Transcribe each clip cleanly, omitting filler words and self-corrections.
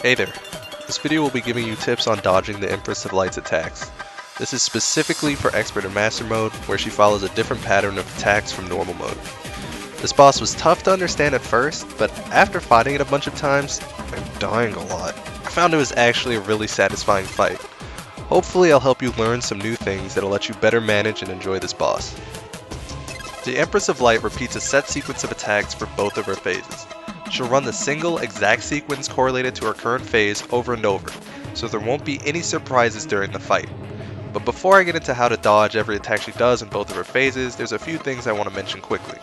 Hey there, this video will be giving you tips on dodging the Empress of Light's attacks. This is specifically for Expert and Master mode, where she follows a different pattern of attacks from normal mode. This boss was tough to understand at first, but after fighting it a bunch of times, and dying a lot, I found it was actually a really satisfying fight. Hopefully I'll help you learn some new things that'll let you better manage and enjoy this boss. The Empress of Light repeats a set sequence of attacks for both of her phases. She'll run the single exact sequence correlated to her current phase over and over, so there won't be any surprises during the fight. But before I get into how to dodge every attack she does in both of her phases, there's a few things I want to mention quickly.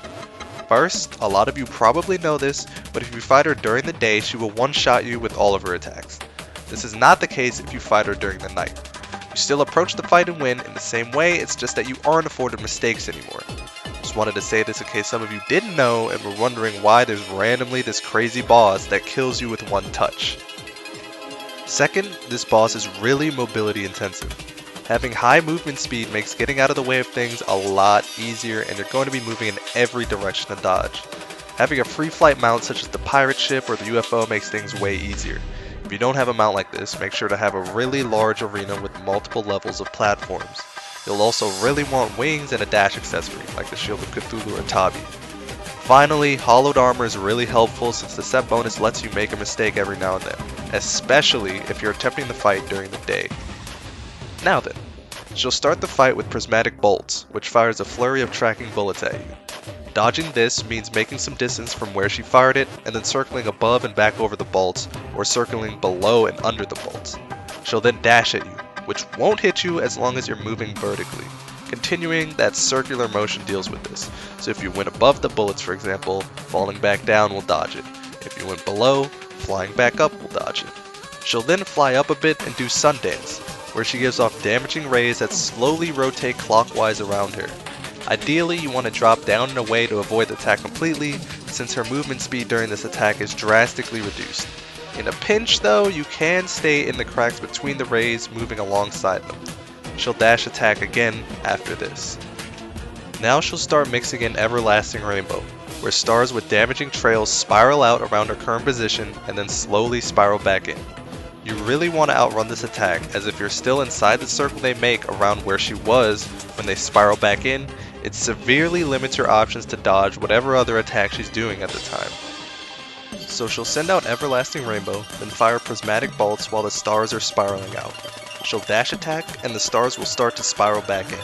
First, a lot of you probably know this, but if you fight her during the day, she will one-shot you with all of her attacks. This is not the case if you fight her during the night. You still approach the fight and win in the same way, it's just that you aren't afforded mistakes anymore. Just wanted to say this in case some of you didn't know and were wondering why there's randomly this crazy boss that kills you with one touch. Second, this boss is really mobility intensive. Having high movement speed makes getting out of the way of things a lot easier, and you're going to be moving in every direction to dodge. Having a free flight mount such as the pirate ship or the UFO makes things way easier. If you don't have a mount like this, make sure to have a really large arena with multiple levels of platforms. You'll also really want wings and a dash accessory, like the Shield of Cthulhu or Tabi. Finally, hollowed armor is really helpful since the set bonus lets you make a mistake every now and then, especially if you're attempting the fight during the day. Now then, she'll start the fight with prismatic bolts, which fires a flurry of tracking bullets at you. Dodging this means making some distance from where she fired it, and then circling above and back over the bolts, or circling below and under the bolts. She'll then dash at you, which won't hit you as long as you're moving vertically. Continuing, that circular motion deals with this, so if you went above the bullets for example, falling back down will dodge it. If you went below, flying back up will dodge it. She'll then fly up a bit and do Sundance, where she gives off damaging rays that slowly rotate clockwise around her. Ideally, you want to drop down in a way to avoid the attack completely, since her movement speed during this attack is drastically reduced. In a pinch though, you can stay in the cracks between the rays, moving alongside them. She'll dash attack again after this. Now she'll start mixing in Everlasting Rainbow, where stars with damaging trails spiral out around her current position and then slowly spiral back in. You really want to outrun this attack, as if you're still inside the circle they make around where she was when they spiral back in, it severely limits your options to dodge whatever other attack she's doing at the time. So she'll send out Everlasting Rainbow, then fire prismatic bolts while the stars are spiraling out. She'll dash attack, and the stars will start to spiral back in.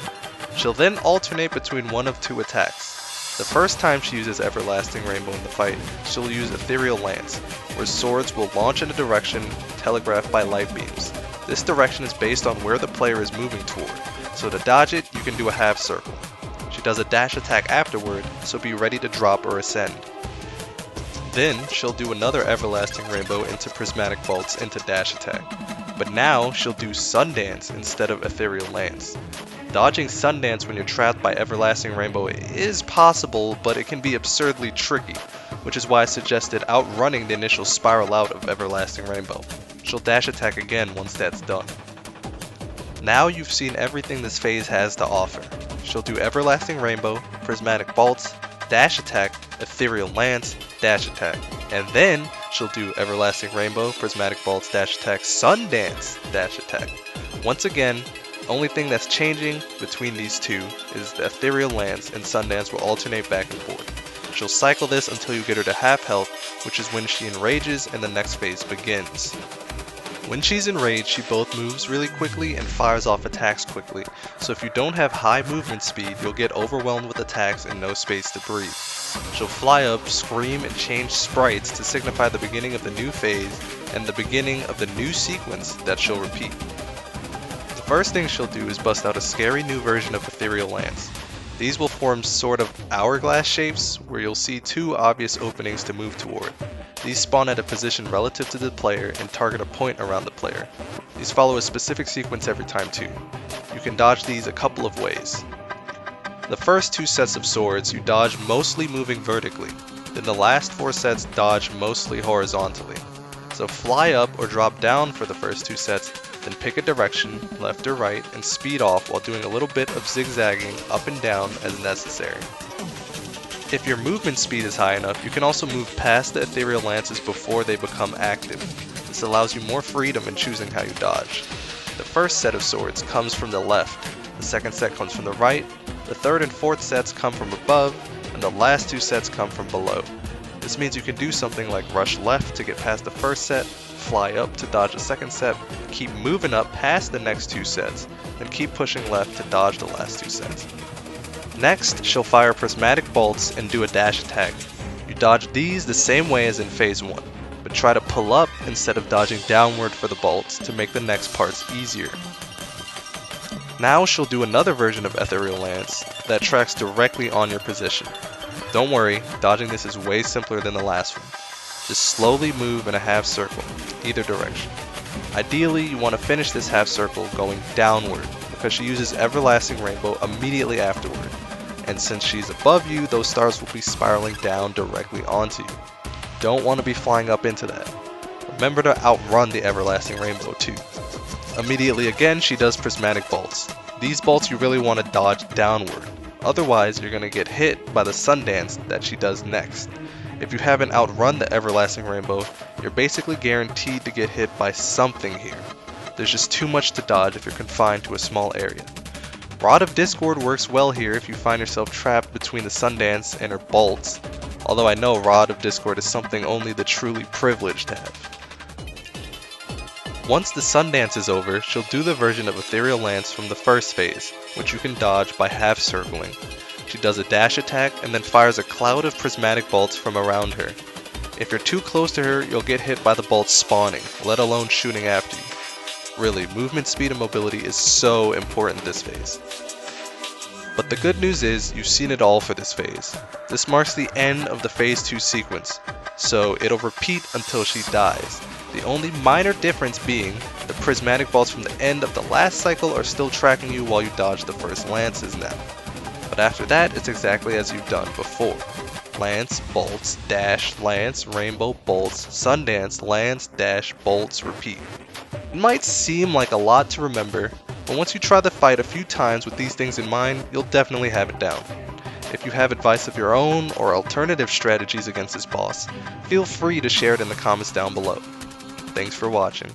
She'll then alternate between one of two attacks. The first time she uses Everlasting Rainbow in the fight, she'll use Ethereal Lance, where swords will launch in a direction telegraphed by light beams. This direction is based on where the player is moving toward, so to dodge it, you can do a half circle. She does a dash attack afterward, so be ready to drop or ascend. Then, she'll do another Everlasting Rainbow into Prismatic Bolts into dash attack. But now, she'll do Sundance instead of Ethereal Lance. Dodging Sundance when you're trapped by Everlasting Rainbow is possible, but it can be absurdly tricky, which is why I suggested outrunning the initial spiral out of Everlasting Rainbow. She'll dash attack again once that's done. Now you've seen everything this phase has to offer. She'll do Everlasting Rainbow, Prismatic Bolts, dash attack, Ethereal Lance, dash attack, and then she'll do Everlasting Rainbow, Prismatic Bolts, dash attack, Sundance, dash attack. Once again, only thing that's changing between these two is the Ethereal Lance and Sundance will alternate back and forth. She'll cycle this until you get her to half health, which is when she enrages and the next phase begins. When she's enraged, she both moves really quickly and fires off attacks quickly, so if you don't have high movement speed, you'll get overwhelmed with attacks and no space to breathe. She'll fly up, scream, and change sprites to signify the beginning of the new phase and the beginning of the new sequence that she'll repeat. The first thing she'll do is bust out a scary new version of Ethereal Lance. These will form sort of hourglass shapes where you'll see two obvious openings to move toward. These spawn at a position relative to the player and target a point around the player. These follow a specific sequence every time too. You can dodge these a couple of ways. The first two sets of swords you dodge mostly moving vertically, then the last four sets dodge mostly horizontally. So fly up or drop down for the first two sets, then pick a direction, left or right, and speed off while doing a little bit of zigzagging up and down as necessary. If your movement speed is high enough, you can also move past the Ethereal Lances before they become active. This allows you more freedom in choosing how you dodge. The first set of swords comes from the left, the second set comes from the right, the third and fourth sets come from above, and the last two sets come from below. This means you can do something like rush left to get past the first set, fly up to dodge the second set, keep moving up past the next two sets, and keep pushing left to dodge the last two sets. Next, she'll fire prismatic bolts and do a dash attack. You dodge these the same way as in phase 1, but try to pull up instead of dodging downward for the bolts to make the next parts easier. Now she'll do another version of Ethereal Lance that tracks directly on your position. Don't worry, dodging this is way simpler than the last one. Just slowly move in a half circle, either direction. Ideally, you want to finish this half circle going downward, because she uses Everlasting Rainbow immediately afterward, and since she's above you, those stars will be spiraling down directly onto you. Don't want to be flying up into that. Remember to outrun the Everlasting Rainbow too. Immediately again, she does Prismatic Bolts. These bolts you really want to dodge downward, otherwise you're going to get hit by the Sundance that she does next. If you haven't outrun the Everlasting Rainbow, you're basically guaranteed to get hit by something here. There's just too much to dodge if you're confined to a small area. Rod of Discord works well here if you find yourself trapped between the Sundance and her bolts, although I know Rod of Discord is something only the truly privileged have. Once the Sundance is over, she'll do the version of Ethereal Lance from the first phase, which you can dodge by half circling. She does a dash attack and then fires a cloud of prismatic bolts from around her. If you're too close to her, you'll get hit by the bolts spawning, let alone shooting after you. Really, movement speed and mobility is so important this phase. But the good news is, you've seen it all for this phase. This marks the end of the phase 2 sequence, so it'll repeat until she dies. The only minor difference being, the prismatic bolts from the end of the last cycle are still tracking you while you dodge the first lances now. But after that, it's exactly as you've done before. Lance, bolts, dash, lance, rainbow, bolts, Sundance, lance, dash, bolts, repeat. It might seem like a lot to remember, but once you try the fight a few times with these things in mind, you'll definitely have it down. If you have advice of your own or alternative strategies against this boss, feel free to share it in the comments down below. Thanks for watching.